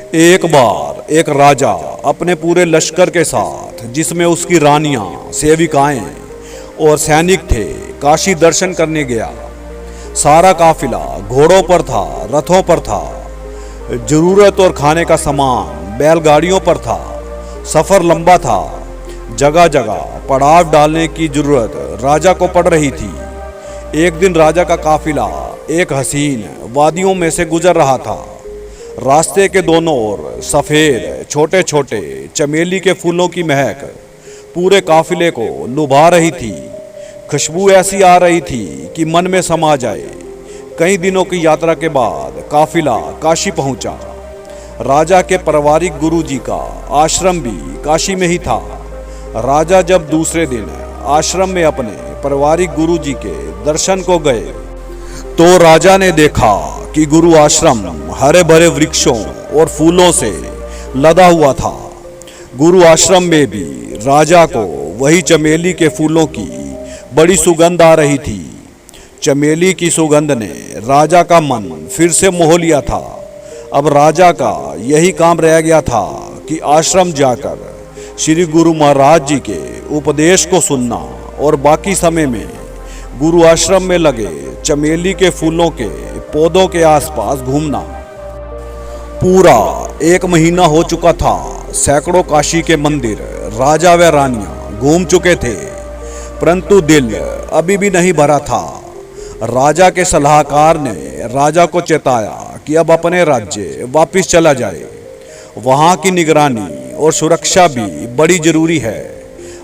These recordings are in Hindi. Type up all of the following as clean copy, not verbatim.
एक बार एक राजा अपने पूरे लश्कर के साथ, जिसमें उसकी रानियां, सेविकाएं और सैनिक थे, काशी दर्शन करने गया। सारा काफिला घोड़ों पर था, रथों पर था। जरूरत और खाने का सामान बैलगाड़ियों पर था। सफर लंबा था। जगह जगह पड़ाव डालने की जरूरत राजा को पड़ रही थी। एक दिन राजा का काफिला एक हसीन वादियों में से गुजर रहा था। रास्ते के दोनों ओर सफ़ेद छोटे छोटे चमेली के फूलों की महक पूरे काफिले को लुभा रही थी। खुशबू ऐसी आ रही थी कि मन में समा जाए। कई दिनों की यात्रा के बाद काफिला काशी पहुंचा। राजा के पारिवारिक गुरुजी का आश्रम भी काशी में ही था। राजा जब दूसरे दिन आश्रम में अपने पारिवारिक गुरुजी के दर्शन को गए तो राजा ने देखा कि गुरु आश्रम हरे भरे वृक्षों और फूलों से लदा हुआ था। गुरु आश्रम में भी राजा को वही चमेली के फूलों की बड़ी सुगंध आ रही थी। चमेली की सुगंध ने राजा का मन फिर से मोह लिया था। अब राजा का यही काम रह गया था कि आश्रम जाकर श्री गुरु महाराज जी के उपदेश को सुनना और बाकी समय में गुरु आश्रम में लगे चमेली के फूलों के पौधों के आसपास घूमना। पूरा एक महीना हो चुका था। सैकड़ों काशी के मंदिर राजा व रानियां घूम चुके थे, परंतु दिल अभी भी नहीं भरा था। राजा के सलाहकार ने राजा को चेताया कि अब अपने राज्य वापस चला जाए। वहां की निगरानी और सुरक्षा भी बड़ी जरूरी है।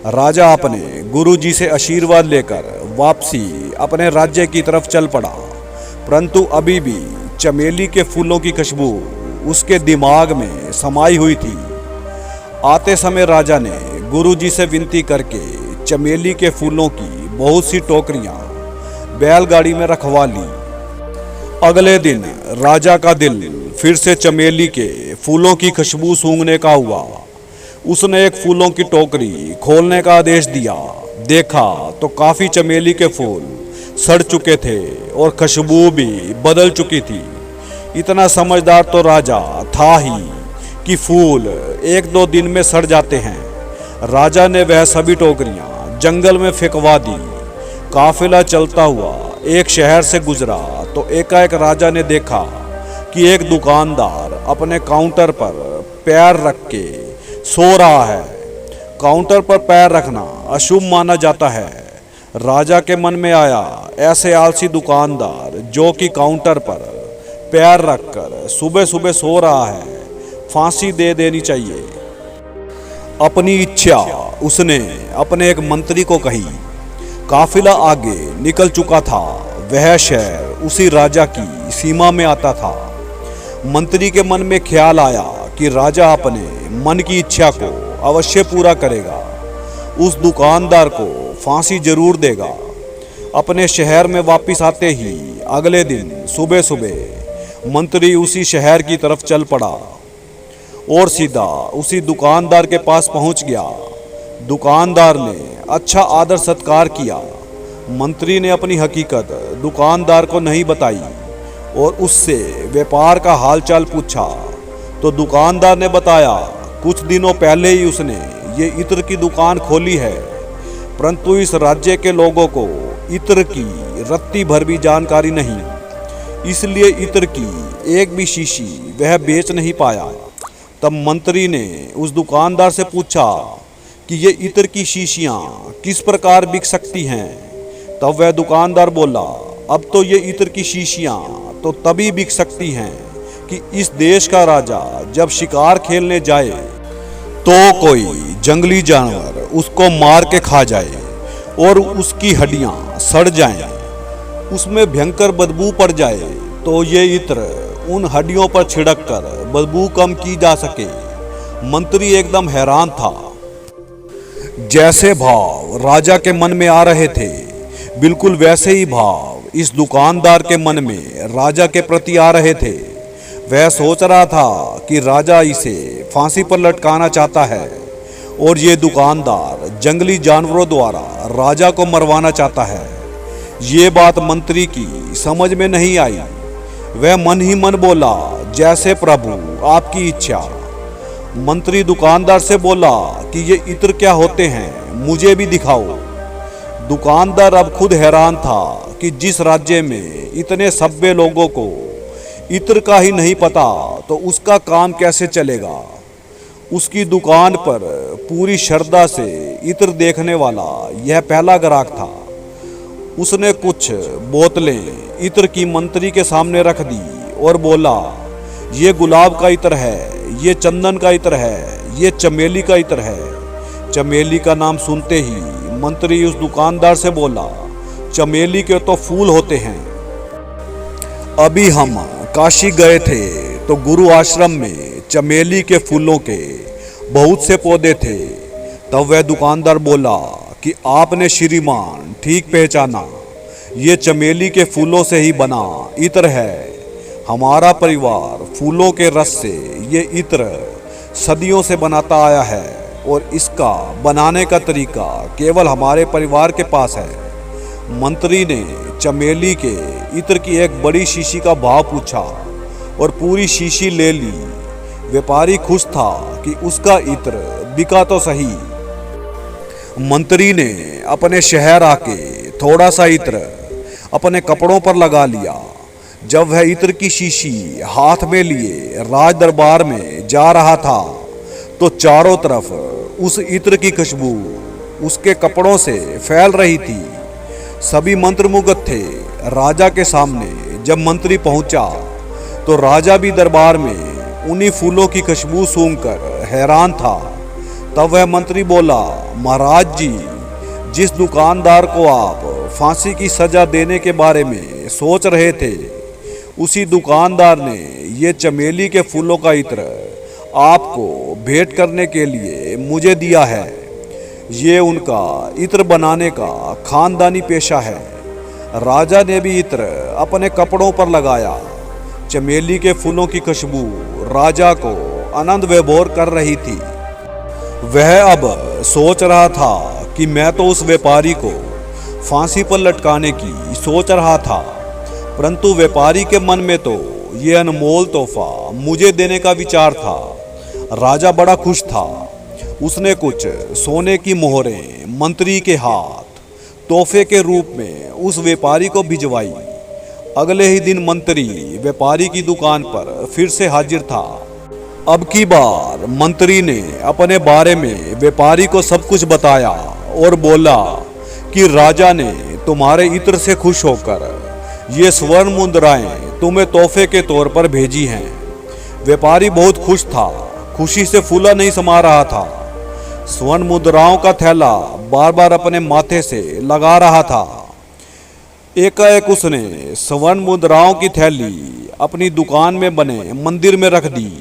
राजा अपने गुरुजी से आशीर्वाद लेकर वापसी अपने राज्य की तरफ चल पड़ा, परंतु अभी भी चमेली के फूलों की खुशबू उसके दिमाग में समाई हुई थी। आते समय राजा ने गुरुजी से विनती करके चमेली के फूलों की बहुत सी टोकरियां बैलगाड़ी में रखवा ली। अगले दिन राजा का दिल फिर से चमेली के फूलों की खुशबू सूंघने का हुआ। उसने एक फूलों की टोकरी खोलने का आदेश दिया। देखा तो काफी चमेली के फूल सड़ चुके थे और खुशबू भी बदल चुकी थी। इतना समझदार तो राजा था ही कि फूल एक दो दिन में सड़ जाते हैं। राजा ने वह सभी टोकरियां जंगल में फेंकवा दी। काफिला चलता हुआ एक शहर से गुजरा तो एकाएक राजा ने देखा कि एक दुकानदार अपने काउंटर पर पैर रख के सो रहा है। काउंटर पर पैर रखना अशुभ माना जाता है। राजा के मन में आया, ऐसे आलसी दुकानदार जो कि काउंटर पर पैर रखकर सुबह सुबह सो रहा है, फांसी दे देनी चाहिए। अपनी इच्छा उसने अपने एक मंत्री को कही। काफिला आगे निकल चुका था। वह शहर उसी राजा की सीमा में आता था। मंत्री के मन में ख्याल आया कि राजा अपने मन की इच्छा को अवश्य पूरा करेगा। उस दुकानदार को फांसी जरूर देगा। अपने शहर में वापस आते ही अगले दिन सुबह सुबह मंत्री उसी शहर की तरफ चल पड़ा और सीधा उसी दुकानदार के पास पहुंच गया। दुकानदार ने अच्छा आदर सत्कार किया। मंत्री ने अपनी हकीकत दुकानदार को नहीं बताई और उससे व्यापार का हालचाल पूछा तो दुकानदार ने बताया, कुछ दिनों पहले ही उसने ये इत्र की दुकान खोली है, परंतु इस राज्य के लोगों को इत्र की रत्ती भर भी जानकारी नहीं, इसलिए इत्र की एक भी शीशी वह बेच नहीं पाया। तब मंत्री ने उस दुकानदार से पूछा कि ये इत्र की शीशियां किस प्रकार बिक सकती हैं। तब वह दुकानदार बोला, अब तो ये इत्र की शीशियां तो तभी बिक सकती हैं कि इस देश का राजा जब शिकार खेलने जाए तो कोई जंगली जानवर उसको मार के खा जाए और उसकी हड्डियां सड़ जाएं, उसमें भयंकर बदबू पड़ जाए तो ये इत्र उन हड्डियों पर छिड़क कर बदबू कम की जा सके। मंत्री एकदम हैरान था। जैसे भाव राजा के मन में आ रहे थे, बिल्कुल वैसे ही भाव इस दुकानदार के मन में राजा के प्रति आ रहे थे। वह सोच रहा था कि राजा इसे फांसी पर लटकाना चाहता है और ये दुकानदार जंगली जानवरों द्वारा राजा को मरवाना चाहता है। ये बात मंत्री की समझ में नहीं आई। वह मन ही मन बोला, जैसे प्रभु आपकी इच्छा। मंत्री दुकानदार से बोला कि ये इत्र क्या होते हैं, मुझे भी दिखाओ। दुकानदार अब खुद हैरान था कि जिस राज्य में इतने सभ्य लोगों को इत्र का ही नहीं पता तो उसका काम कैसे चलेगा। उसकी दुकान पर पूरी श्रद्धा से इत्र देखने वाला यह पहला ग्राहक था। उसने कुछ बोतलें इत्र की मंत्री के सामने रख दी और बोला, ये गुलाब का इत्र है, ये चंदन का इत्र है, ये चमेली का इत्र है। चमेली का नाम सुनते ही मंत्री उस दुकानदार से बोला, चमेली के तो फूल होते हैं। अभी हम काशी गए थे तो गुरु आश्रम में चमेली के फूलों के बहुत से पौधे थे। तब वह दुकानदार बोला कि आपने श्रीमान ठीक पहचाना, ये चमेली के फूलों से ही बना इत्र है। हमारा परिवार फूलों के रस से ये इत्र सदियों से बनाता आया है और इसका बनाने का तरीका केवल हमारे परिवार के पास है। मंत्री ने चमेली के इत्र की एक बड़ी शीशी का भाव पूछा और पूरी शीशी ले ली। व्यापारी खुश था कि उसका इत्र बिका तो सही। मंत्री ने अपने शहर आके थोड़ा सा इत्र अपने कपड़ों पर लगा लिया। जब वह इत्र की शीशी हाथ में लिए राज दरबार में जा रहा था तो चारों तरफ उस इत्र की खुशबू उसके कपड़ों से फैल रही थी। सभी मंत्रमुग्ध थे। राजा के सामने जब मंत्री पहुंचा तो राजा भी दरबार में उन्हीं फूलों की खुशबू सूंघकर हैरान था। तब वह मंत्री बोला, महाराज जी, जिस दुकानदार को आप फांसी की सजा देने के बारे में सोच रहे थे, उसी दुकानदार ने ये चमेली के फूलों का इत्र आपको भेंट करने के लिए मुझे दिया है। ये उनका इत्र बनाने का खानदानी पेशा है। राजा ने भी इत्र अपने कपड़ों पर लगाया। चमेली के फूलों की खुशबू राजा को आनंद विभोर कर रही थी। वह अब सोच रहा था कि मैं तो उस व्यापारी को फांसी पर लटकाने की सोच रहा था, परंतु व्यापारी के मन में तो ये अनमोल तोहफा मुझे देने का विचार था। राजा बड़ा खुश था। उसने कुछ सोने की मोहरें मंत्री के हाथ तोहफे के रूप में उस व्यापारी को भिजवाई। अगले ही दिन मंत्री व्यापारी की दुकान पर फिर से हाजिर था। अब की बार मंत्री ने अपने बारे में व्यापारी को सब कुछ बताया और बोला कि राजा ने तुम्हारे इत्र से खुश होकर ये स्वर्ण मुद्राएं तुम्हें तोहफे के तौर पर भेजी हैं। व्यापारी बहुत खुश था, खुशी से फूला नहीं समा रहा था। स्वर्ण मुद्राओं का थैला बार बार अपने माथे से लगा रहा था। एकाएक उसने स्वर्ण मुद्राओं की थैली अपनी दुकान में बने मंदिर में रख दी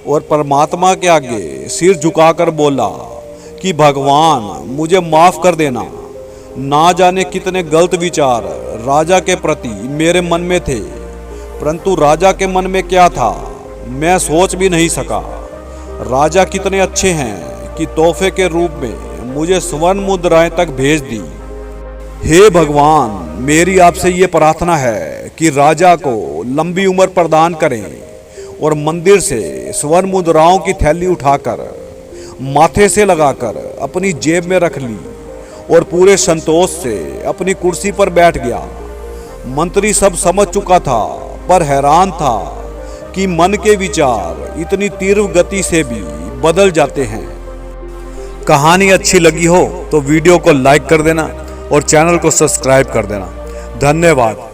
और परमात्मा के आगे सिर झुकाकर बोला कि भगवान, मुझे माफ कर देना। ना जाने कितने गलत विचार राजा के प्रति मेरे मन में थे, परंतु राजा के मन में क्या था मैं सोच भी नहीं सका। राजा कितने अच्छे हैं कि तोहफे के रूप में मुझे स्वर्ण मुद्राएं तक भेज दी। हे भगवान, मेरी आपसे ये प्रार्थना है कि राजा को लंबी उम्र प्रदान करें। और मंदिर से स्वर्ण मुद्राओं की थैली उठाकर माथे से लगाकर अपनी जेब में रख ली और पूरे संतोष से अपनी कुर्सी पर बैठ गया। मंत्री सब समझ चुका था, पर हैरान था कि मन के विचार इतनी तीव्र गति से भी बदल जाते हैं। कहानी अच्छी लगी हो तो वीडियो को लाइक कर देना और चैनल को सब्सक्राइब कर देना। धन्यवाद।